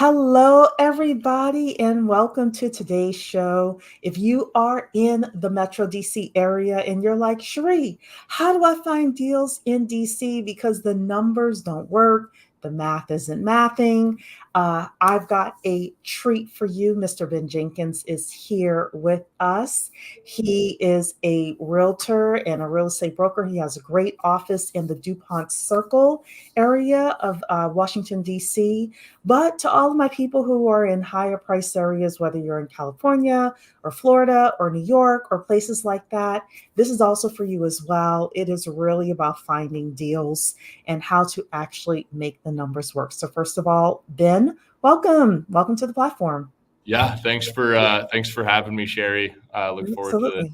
Hello, everybody, and welcome to today's show. If you are in the Metro DC area and you're like, Cheree, how do I find deals in DC? Because the numbers don't work, the math isn't mathing. I've got a treat for you. Mr. Ben Jenkins is here with us. He is a realtor and a real estate broker. He has a great office in the DuPont Circle area of Washington, D.C. But to all of my people who are in higher price areas, whether you're in California or Florida or New York or places like that, this is also for you as well. It is really about finding deals and how to actually make the numbers work. So first of all, Ben, welcome. Welcome to the platform. Yeah, thanks for having me, Cheree. Look forward to this.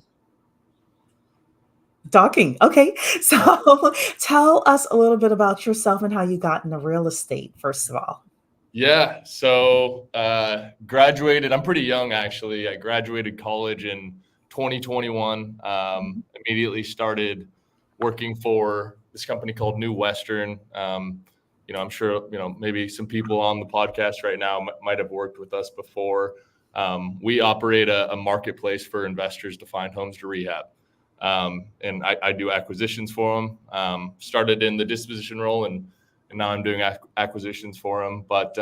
Talking. Okay. So tell us a little bit about yourself and how you got into real estate, first of all. Yeah, so graduated. I'm pretty young, actually. I graduated college in 2021. Immediately started working for this company called New Western. I'm sure, maybe some people on the podcast right now might have worked with us before. We operate a marketplace for investors to find homes to rehab. And I do acquisitions for them. Started in the disposition role and now I'm doing acquisitions for them. But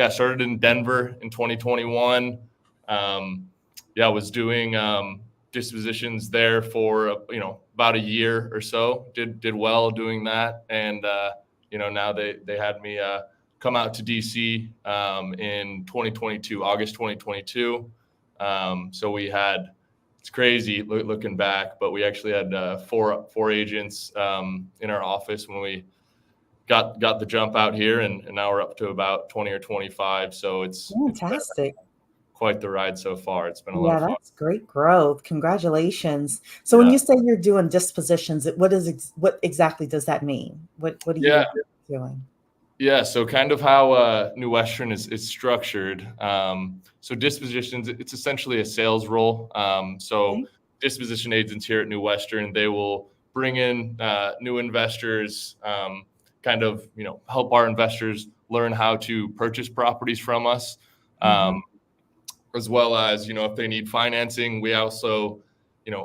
started in Denver in 2021. I was doing dispositions there for about a year or so. Did well doing that, and now they had me come out to DC in 2022, August 2022. So we had, it's crazy looking back, but we actually had four agents in our office when we got the jump out here, and now we're up to about 20 or 25. So it's fantastic. It's quite the ride so far. It's been a lot of fun. That's great growth. Congratulations. So when you say you're doing dispositions, what exactly does that mean? What are you doing? Yeah, so kind of how New Western is structured. So dispositions, it's essentially a sales role. Disposition agents here at New Western, they will bring in new investors, help our investors learn how to purchase properties from us, as well as, if they need financing. We also,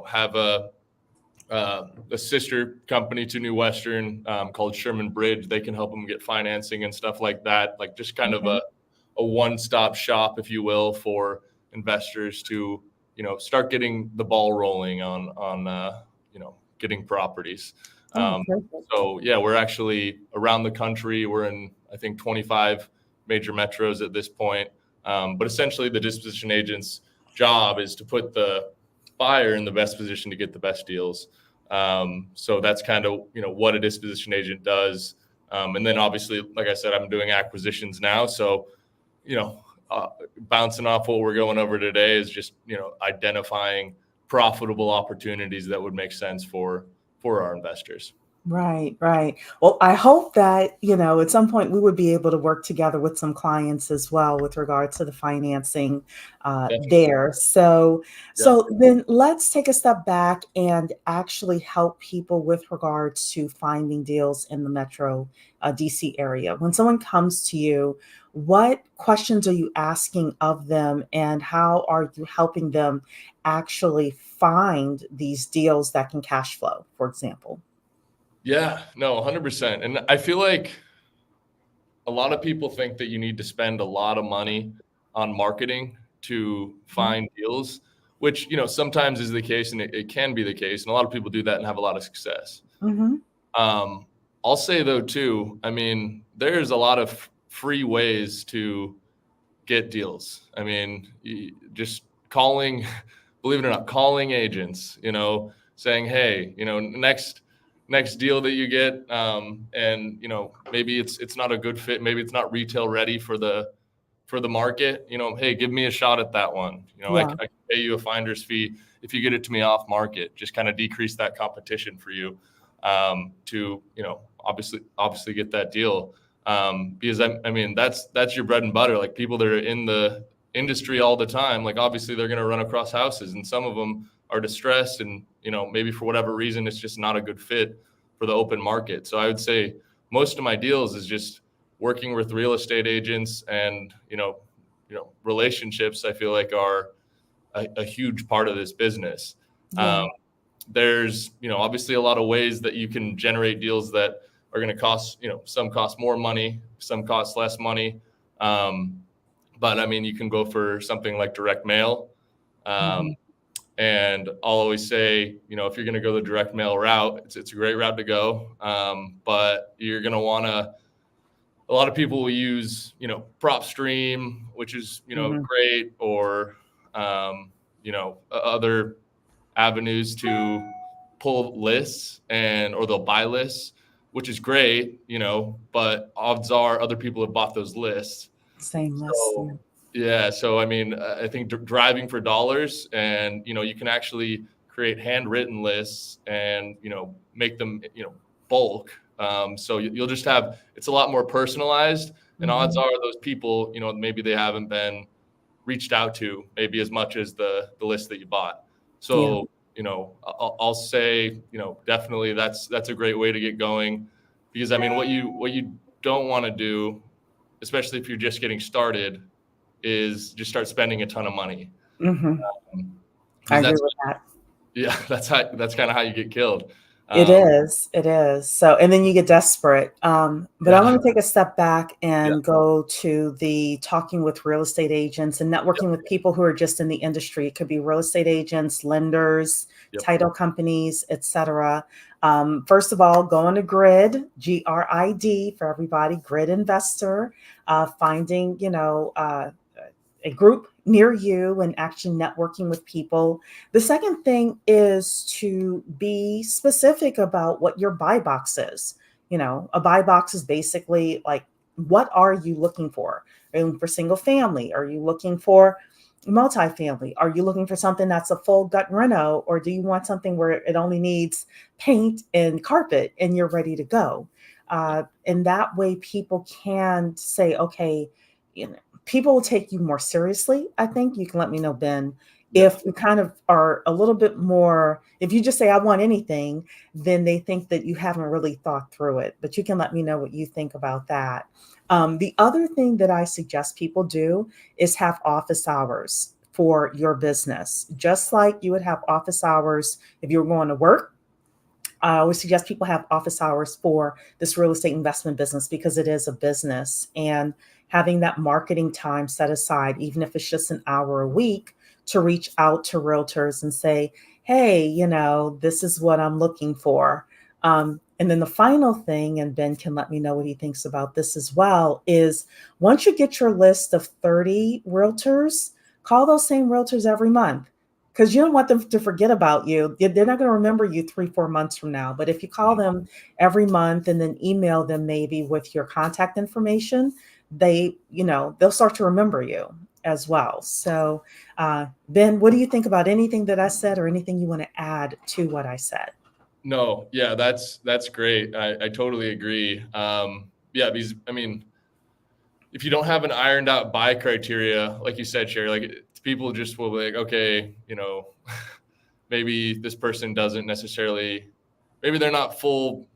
have a sister company to New Western called Sherman Bridge. They can help them get financing and stuff like that, like just kind of a one-stop shop, if you will, for investors to, start getting the ball rolling on getting properties. We're actually around the country. We're in, I think, 25 major metros at this point. But essentially the disposition agent's job is to put the buyer in the best position to get the best deals. So that's kind of, what a disposition agent does. And then obviously, like I said, I'm doing acquisitions now. So, bouncing off what we're going over today is just, identifying profitable opportunities that would make sense for our investors. Right. Well, I hope that, at some point we would be able to work together with some clients as well with regards to the financing there. So then let's take a step back and actually help people with regards to finding deals in the Metro DC area. When someone comes to you, what questions are you asking of them, and how are you helping them actually find these deals that can cash flow, for example? Yeah, no, 100%. And I feel like a lot of people think that you need to spend a lot of money on marketing to find deals, which, sometimes is the case, and it can be the case. And a lot of people do that and have a lot of success. I'll say, though, too, I mean, there's a lot of free ways to get deals. I mean, just calling, believe it or not, calling agents, saying, hey, next deal that you get, and maybe it's not a good fit, maybe it's not retail ready for the market, hey, give me a shot at that one. I can pay you a finder's fee if you get it to me off market. Just kind of decrease that competition for you, to obviously get that deal, because I mean that's your bread and butter. Like, people that are in the industry all the time, like, obviously they're going to run across houses, and some of them are distressed, and maybe for whatever reason it's just not a good fit for the open market. So I would say most of my deals is just working with real estate agents and, relationships, I feel like are a huge part of this business. Yeah. There's, obviously a lot of ways that you can generate deals that are going to cost, some cost more money, some cost less money. But I mean, you can go for something like direct mail. Mhm. And I'll always say, if you're going to go the direct mail route, it's a great route to go. But you're going to want to, a lot of people will use, prop stream, which is, Mhm. great, or, other avenues to pull lists or they'll buy lists, which is great, but odds are other people have bought those lists. Same list. So, yeah. So, I mean, I think driving for dollars and, you can actually create handwritten lists and, make them, bulk. So you'll just have, it's a lot more personalized, and odds Mhm. are those people, maybe they haven't been reached out to maybe as much as the list that you bought. Yeah. So, I'll say, definitely that's a great way to get going, because I mean, what you don't want to do, especially if you're just getting started, is just start spending a ton of money. Mhm. I Because agree that's, with that. yeah, that's kind of how you get killed. It Um, is. It is. So, and then you get desperate. But I yeah, want to take a step back yeah, and go to the talking with real estate agents and yep, networking with people who are just in the industry. It could be real estate agents, lenders, yep, title companies, etc. First of all, go on to Grid, GRID for everybody, Grid Investor, finding, a group near you and actually networking with people. The second thing is to be specific about what your buy box is. A buy box is basically like, what are you looking for? Are you looking for single family? Are you looking for multifamily? Are you looking for something that's a full gut reno? Or do you want something where it only needs paint and carpet and you're ready to go? And that way people can say, okay, people will take you more seriously. I think you can let me know, Ben, yep. if you kind of are a little bit more, if you just say, I want anything, then they think that you haven't really thought through it. But you can let me know what you think about that. The other thing that I suggest people do is have office hours for your business, just like you would have office hours if you were going to work. I always suggest people have office hours for this real estate investment business because it is a business, and having that marketing time set aside, even if it's just an hour a week, to reach out to realtors and say, hey, this is what I'm looking for. And then the final thing, and Ben can let me know what he thinks about this as well, is once you get your list of 30 realtors, call those same realtors every month, because you don't want them to forget about you. They're not going to remember you 3, 4 months from now. But if you call them every month and then email them maybe with your contact information, they'll start to remember you as well. So, Ben, what do you think about anything that I said or anything you want to add to what I said? No, yeah, that's great. I totally agree. Yeah, because I mean, if you don't have an ironed out buy criteria, like you said, Cheree, like people just will be like, okay, maybe this person doesn't necessarily, maybe they're not all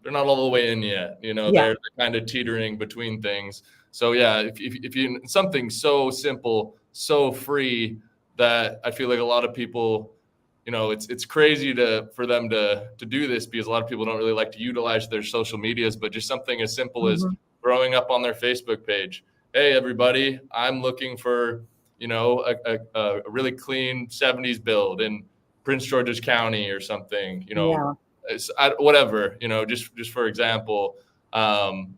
the way in yet. Yeah. They're kind of teetering between things. So yeah, if you something so simple, so free, that I feel like a lot of people, it's crazy for them to do this, because a lot of people don't really like to utilize their social medias, but just something as simple as Mhm. throwing up on their Facebook page, hey everybody, I'm looking for a really clean 70s build in Prince George's County or something, Yeah. whatever, just for example, and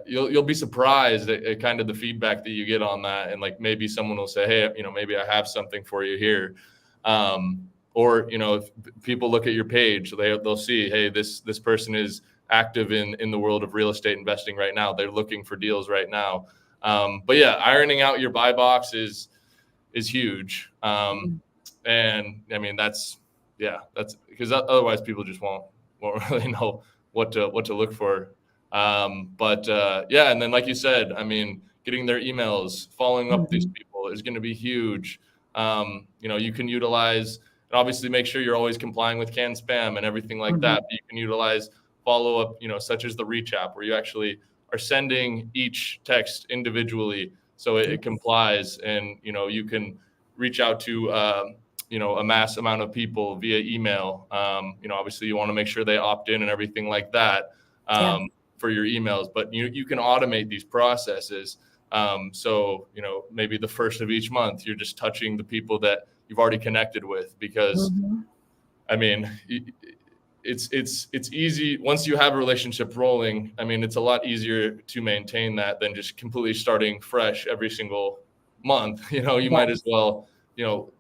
you'll be surprised at kind of the feedback that you get on that. And like, maybe someone will say, hey, maybe I have something for you here. Or, if people look at your page, they'll see, hey, this person is active in the world of real estate investing right now. They're looking for deals right now. But yeah, ironing out your buy box is huge. And I mean, that's because otherwise people just won't really know what to look for. But yeah, and then like you said, I mean, getting their emails, following up with these Mhm. people is going to be huge. You can utilize, and obviously make sure you're always complying with canned spam and everything like Mhm. that. But you can utilize follow-up, such as the Reach app, where you actually are sending each text individually so it complies, and you can reach out to a mass amount of people via email. Obviously you want to make sure they opt in and everything like that Yeah. for your emails, but you can automate these processes. So maybe the first of each month you're just touching the people that you've already connected with, because I mean, it's easy once you have a relationship rolling. I mean, it's a lot easier to maintain that than just completely starting fresh every single month. You might as well,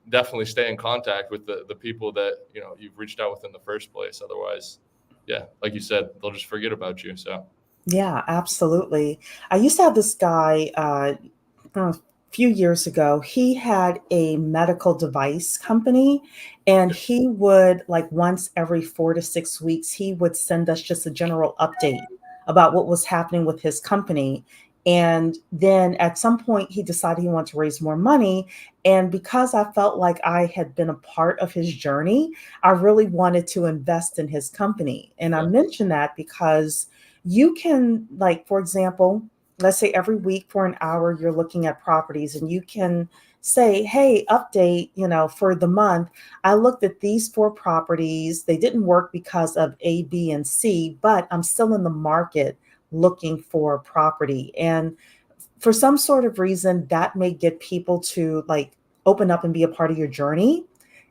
definitely stay in contact with the people that, you've reached out with in the first place. Otherwise, yeah, like you said, they'll just forget about you. So. Yeah, absolutely. I used to have this guy a few years ago. He had a medical device company, and he would, like, once every 4 to 6 weeks, he would send us just a general update about what was happening with his company. And then at some point, he decided he wanted to raise more money. And because I felt like I had been a part of his journey, I really wanted to invest in his company. And I Yeah. mentioned that because you can, like, for example, let's say every week for an hour, you're looking at properties, and you can say, hey, update, for the month, I looked at these 4 properties. They didn't work because of A, B, and C, but I'm still in the market looking for property. And for some sort of reason, that may get people to, like, open up and be a part of your journey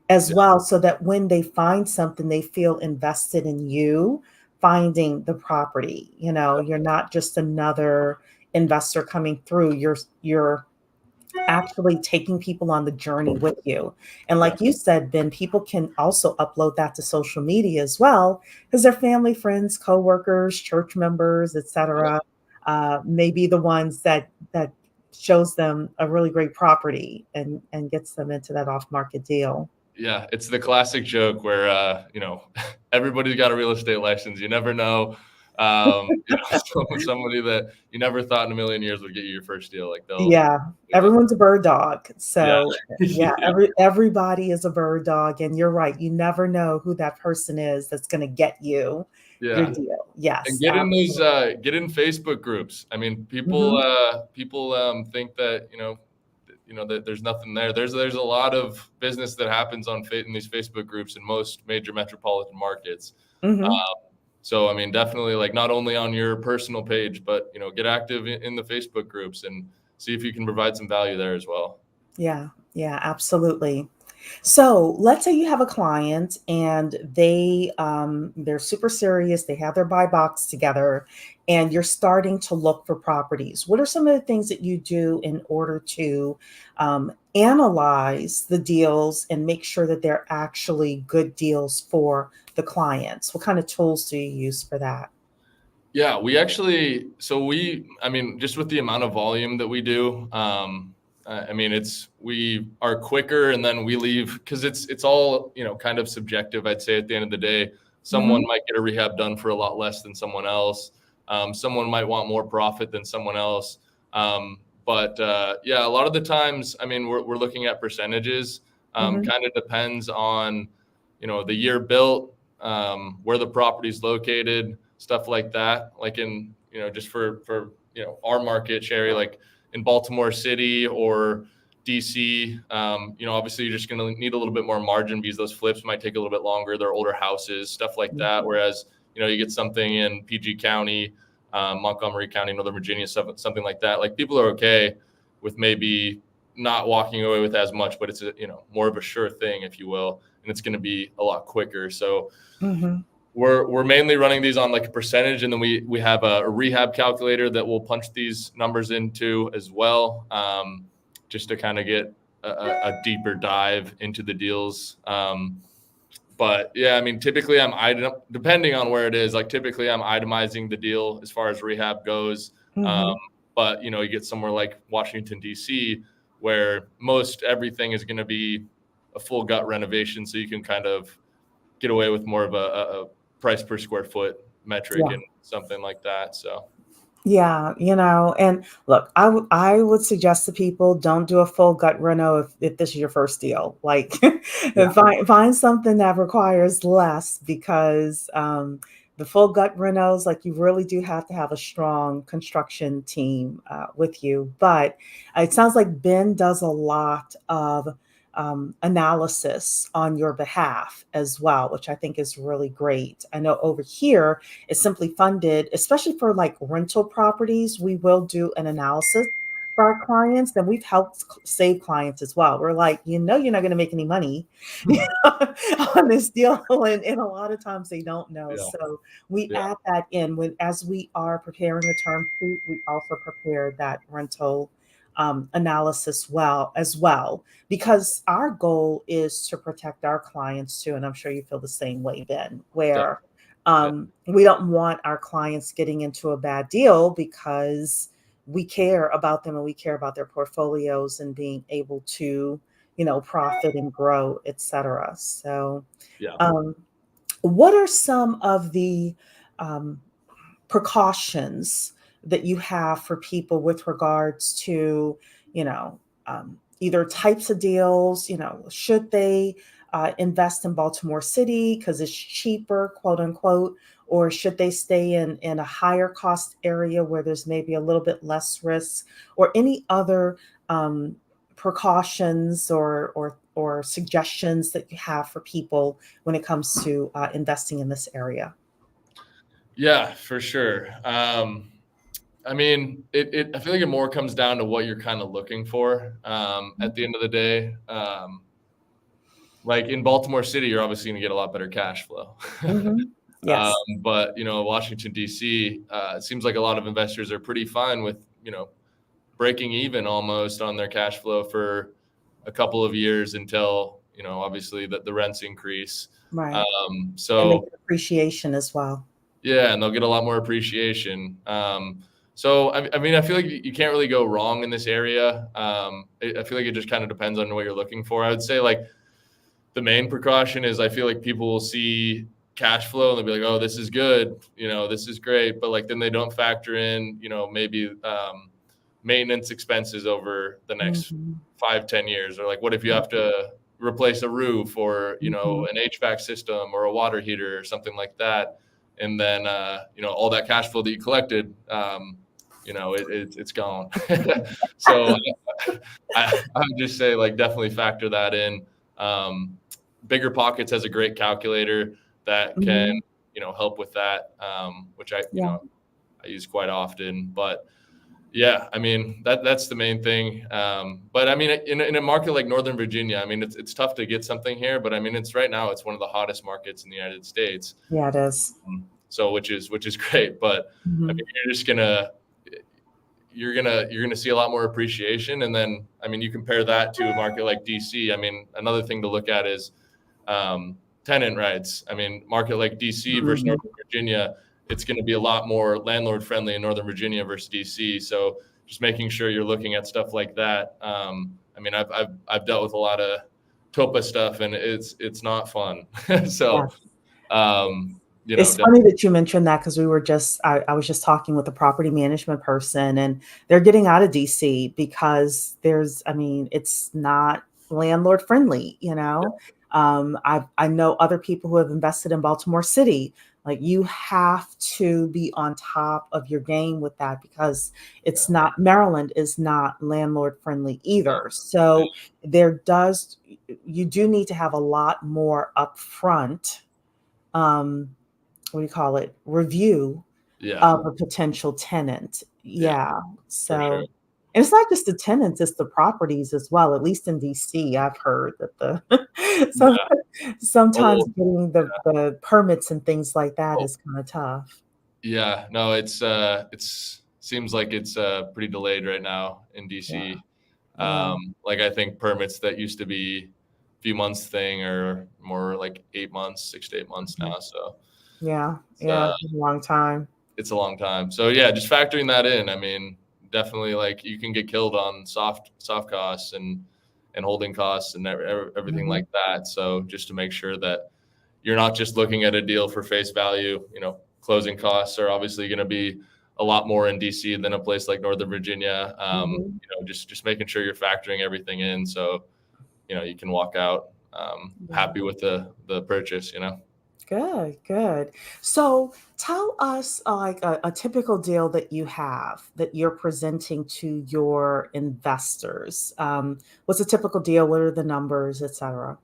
as Yeah. well, so that when they find something, they feel invested in you finding the property. You're not just another investor coming through. You're actually taking people on the journey with you. And Yeah. like you said, Ben, people can also upload that to social media as well, because their family, friends, coworkers, church members, etc., may be the ones that shows them a really great property and gets them into that off market deal. Yeah, it's the classic joke where everybody's got a real estate license. You never know, somebody that you never thought in a million years would get you your first deal. Like Yeah, everyone's a bird dog. yeah, So yeah, everybody is a bird dog, and you're right. You never know who that person is that's going to get you your yeah. deal. And Yes, get in those, absolutely. get in Facebook groups. I mean, people, Mhm. think that that there's nothing there. There's a lot of business that happens in these Facebook groups in most major metropolitan markets. Mhm. So I mean, definitely, like, not only on your personal page, but get active in the Facebook groups and see if you can provide some value there as well. Yeah, yeah, absolutely. So let's say you have a client, and they're super serious. They have their buy box together, and you're starting to look for properties. What are some of the things that you do in order to analyze the deals and make sure that they're actually good deals for the clients? What kind of tools do you use for that? Yeah, I mean, just with the amount of volume that we do, I mean, we are quicker, and then we leave, because it's all, kind of subjective. I'd say at the end of the day, someone Hmm. might get a rehab done for a lot less than someone else. Someone might want more profit than someone else. But yeah, a lot of the times, I mean, we're looking at percentages. Hmm. Kind of depends on, the year built, where the property's located, stuff like that. Like in, just for our market, Cheree, like in Baltimore City or DC, obviously you're just going to need a little bit more margin because those flips might take a little bit longer. They're older houses, stuff like that. Whereas, you get something in PG County, Montgomery County, Northern Virginia, something like that. Like, people are okay with maybe not walking away with as much, but it's more of a sure thing, if you will, and it's going to be a lot quicker. So Hmm. we're mainly running these on like a percentage, and then we have a rehab calculator that we'll punch these numbers into as well, just to kind of get a deeper dive into the deals. But yeah, I mean, typically depending on where it is, like typically I'm itemizing the deal as far as rehab goes. Um, Hmm. but you get somewhere like Washington, DC, where most everything is going to be a full gut renovation. So you can kind of get away with more of a price per square foot metric Yeah. and something like that. So Yeah, and look, I would suggest to people, don't do a full gut reno if this is your first deal. Like, yeah, find something that requires less, because the full gut renos, like you really do have to have a strong construction team with you. But it sounds like Ben does a lot of analysis on your behalf as well, which I think is really great. I know over here it's SimpliFunded, especially for like rental properties, we will do an analysis for our clients, and we've helped save clients as well. We're like, you're not going to make any money on this deal, and a lot of times they don't know. Yeah. So we Yeah. add that in as we are preparing a term sheet. We also prepare that rental analysis as well, because our goal is to protect our clients too. And I'm sure you feel the same way, Ben, where Yeah. we don't want our clients getting into a bad deal because we care about them and we care about their portfolios and being able to, profit and grow, et cetera. So, Yeah. what are some of the um, precautions that you have for people with regards to, either types of deals, should they invest in Baltimore City because it's cheaper, quote unquote, or should they stay in a higher cost area where there's maybe a little bit less risk, or any other precautions or suggestions that you have for people when it comes to investing in this area? Yeah, for sure. I mean, I feel like it more comes down to what you're kind of looking for. At the end of the day, like in Baltimore City, you're obviously going to get a lot better cash flow. Mm-hmm. Yes. But Washington D.C., it seems like a lot of investors are pretty fine with breaking even almost on their cash flow for a couple of years until obviously the rents increase. Right. And they So get appreciation as well. yeah, and they'll get a lot more appreciation. So I mean, I feel like you can't really go wrong in this area. I feel like it just kind of depends on what you're looking for. I would say like the main precaution is I feel like people will see cash flow and they'll be like, oh, this is good, this is great, but like then they don't factor in, maybe maintenance expenses over the next Mm-hmm. 5-10 years, or like what if you have to replace a roof or Mm-hmm. an HVAC system or a water heater or something like that, and then all that cash flow that you collected, it's gone. So I would just say like definitely factor that in. Bigger Pockets has a great calculator that can Mm-hmm. help with that, which I Yeah. I use quite often. But yeah, I mean that's the main thing. But I mean in a market like Northern Virginia, I mean it's tough to get something here, but I mean it's right now it's one of the hottest markets in the United States. Yeah, it is. So which is great, but I Mm-hmm. mean you're gonna see a lot more appreciation, and then I mean you compare that to a market like DC. I mean another thing to look at is tenant rights. I mean market like DC versus Mm-hmm. Northern Virginia, it's going to be a lot more landlord friendly in Northern Virginia versus DC. So just making sure you're looking at stuff like that. I mean I've dealt with a lot of TOPA stuff and it's not fun. Yeah. So It's funny that you mentioned that because I was just talking with a property management person, and they're getting out of DC because it's not landlord friendly, I know other people who have invested in Baltimore City. Like, you have to be on top of your game with that because Maryland is not landlord friendly either. So you do need to have a lot more upfront, what do you call it, review of a potential tenant. Yeah. For So, sure. and it's not just the tenants, it's the properties as well. At least in DC, I've heard that sometimes getting the permits and things like that is kind of tough. Yeah, no, it's seems like it's pretty delayed right now in Yeah. DC. Yeah. Like I think permits that used to be a few months thing are more like 8 months, 6 to 8 months Mhm. now. So Yeah. it's, Yeah. It's a long time. it's a long time. So yeah, just factoring that in. I mean, definitely like you can get killed on soft costs and holding costs and everything Mhm. like that. So just to make sure that you're not just looking at a deal for face value. Closing costs are obviously going to be a lot more in DC than a place like Northern Virginia. Mhm. Just making sure you're factoring everything in, so you can walk out Yeah. happy with the purchase. Good, good. So tell us like a typical deal that you have that you're presenting to your investors. What's a typical deal? What are the numbers, et cetera?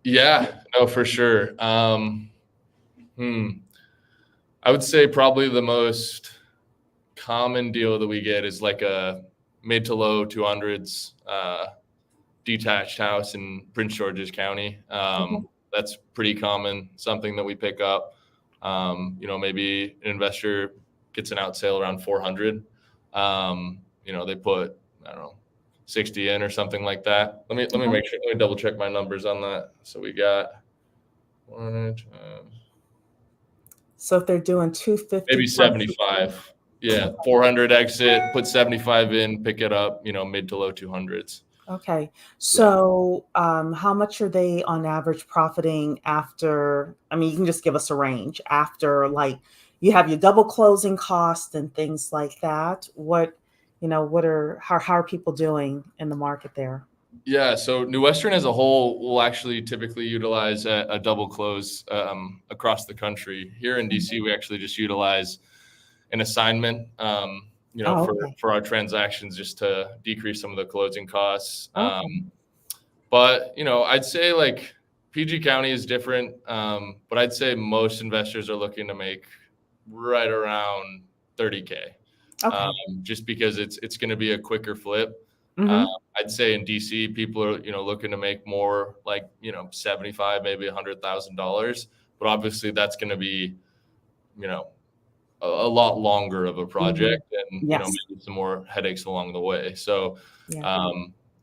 Yeah, no, for sure. Hmm. I would say probably the most common deal that we get is like a mid to low 200s detached house in Prince George's County. Okay. That's pretty common, something that we pick up. Maybe an investor gets an out sale around 400. They put, I don't know, 60 in or something like that. Let me Okay. make sure. Let me double check my numbers on that. So we got one, So if they're doing 250 maybe plus, 75. Yeah, okay. 400 exit, put 75 in, pick it up, mid to low 200s. Okay. Yeah. So how much are they on average profiting after? I mean, you can just give us a range after like you have your double closing cost and things like that. What are how are people doing in the market there? Yeah, so New Western as a whole will actually typically utilize a double close across the country. Here in DC, we actually just utilize an assignment, Oh, for okay. our transactions just to decrease some of the closing costs. Okay. But I'd say like PG County is different, but I'd say most investors are looking to make right around 30K, Okay. just because it's going to be a quicker flip. Uh, Mm-hmm. I'd say in DC, people are looking to make more like 75, maybe $100,000, but obviously that's going to be you know a lot longer of a Mm-hmm. project and Yes. maybe some more headaches along the way. So Yeah.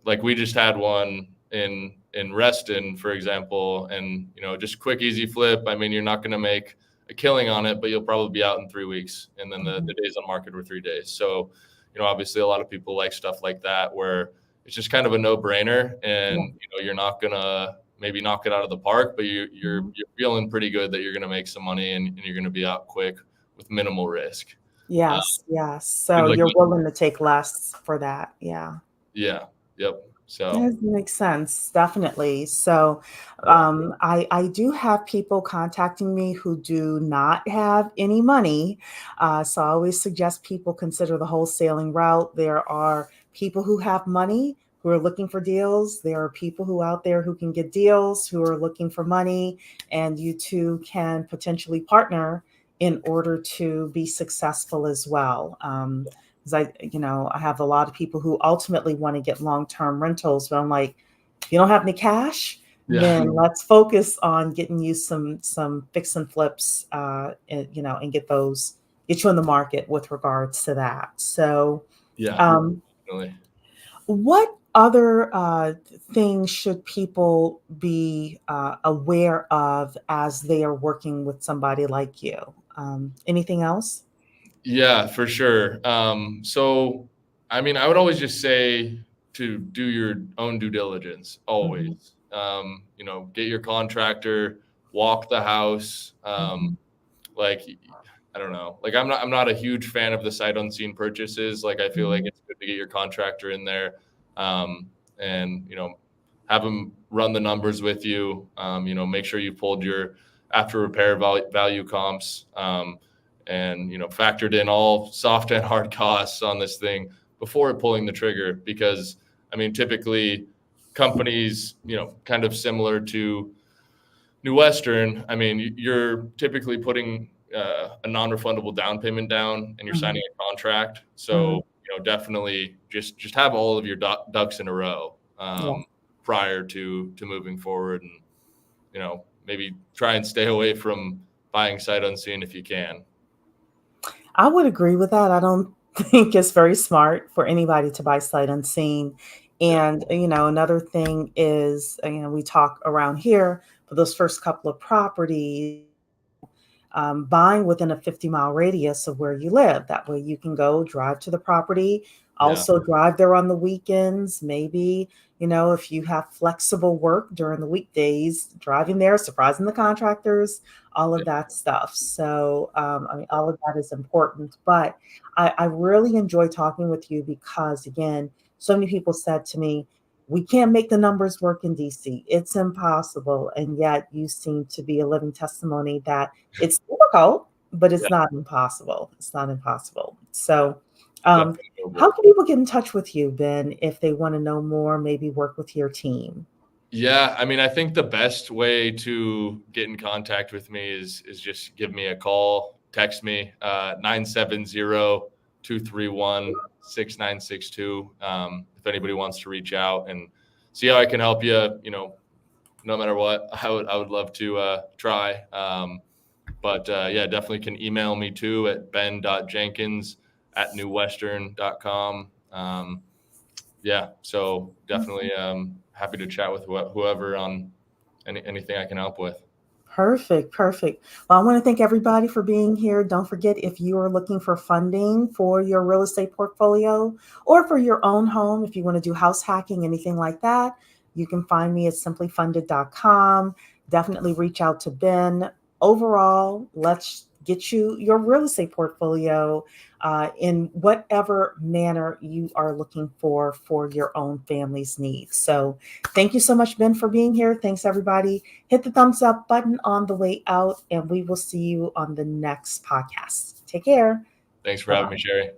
like we just had one in Reston, for example, and just quick, easy flip. I mean, you're not going to make a killing on it, but you'll probably be out in 3 weeks, and then the Mhm. days on market were 3 days. So obviously a lot of people like stuff like that where it's just kind of a no-brainer, Yeah. and you're not gonna maybe knock it out of the park, but Mhm. you're feeling pretty good that you're gonna make some money, and you're gonna be out quick with minimal risk. Uh, Yes. Yes. seems So like you're willing to take less for that. Yeah. yeah, yep. So That makes sense, definitely. So, yeah, I do have people contacting me who do not have any money. So I always suggest people consider the wholesaling route. There are people who have money who are looking for deals. There are people who out there who can get deals who are looking for money, and you two can potentially partner in order to be successful as well. Because I have a lot of people who ultimately want to get long-term rentals, but I'm like, if you don't have any cash, yeah, then let's focus on getting you some fix and flips, and get you in the market with regards to that. So, yeah, um, definitely. what other things should people be aware of as they are working with somebody like you? Anything else? Yeah, for sure. So, I mean, I would always just say to do your own due diligence, Mhm, always. Get your contractor, walk the house. mhm, Like, I don't know. Like, I'm not a huge fan of the sight unseen purchases. Like, I feel like mhm, it's good to get your contractor in there, and have them run the numbers with you. Make sure you pulled your after repair value comps. And factored in all soft and hard costs on this thing before pulling the trigger, because I mean typically companies kind of similar to New Western, I mean you're typically putting a non-refundable down payment down and you're signing mhm, a contract, mhm. so definitely just have all of your ducks in a row, Yeah. prior to moving forward, and maybe try and stay away from buying sight unseen if you can. I would agree with that. I don't think it's very smart for anybody to buy sight unseen. Yeah, And, another thing is, we talk around here for those first couple of properties, buying within a 50-mile radius of where you live. That way you can go drive to the property, yeah, also drive there on the weekends. Maybe, if you have flexible work during the weekdays, driving there, surprising the contractors, all of yeah. that stuff. So, I mean, all of that is important. But I really enjoy talking with you because, again, so many people said to me, We can't make the numbers work in DC. It's impossible. And yet you seem to be a living testimony that it's difficult, but it's Yeah, not impossible. It's not impossible. So, definitely how doable. can people get in touch with you, Ben, if they want to know more, maybe work with your team? Yeah, I mean, I think the best way to get in contact with me is just give me a call, text me, 970-231-6962. If anybody wants to reach out and see how I can help you, no matter what, I would love to try. But yeah, definitely can email me too at ben.jenkins@newwestern.com. Yeah, so definitely happy to chat with whoever on anything I can help with. Perfect, perfect. Well, I want to thank everybody for being here. Don't forget, if you are looking for funding for your real estate portfolio or for your own home, if you want to do house hacking, anything like that, you can find me at simplifunded.com. Definitely reach out to Ben. Overall, let's get you your real estate portfolio in whatever manner you are looking for your own family's needs. So thank you so much, Ben, for being here. Thanks, everybody. Hit the thumbs up button on the way out, and we will see you on the next podcast. Take care. Thanks for having me, Bye-bye. Cheree.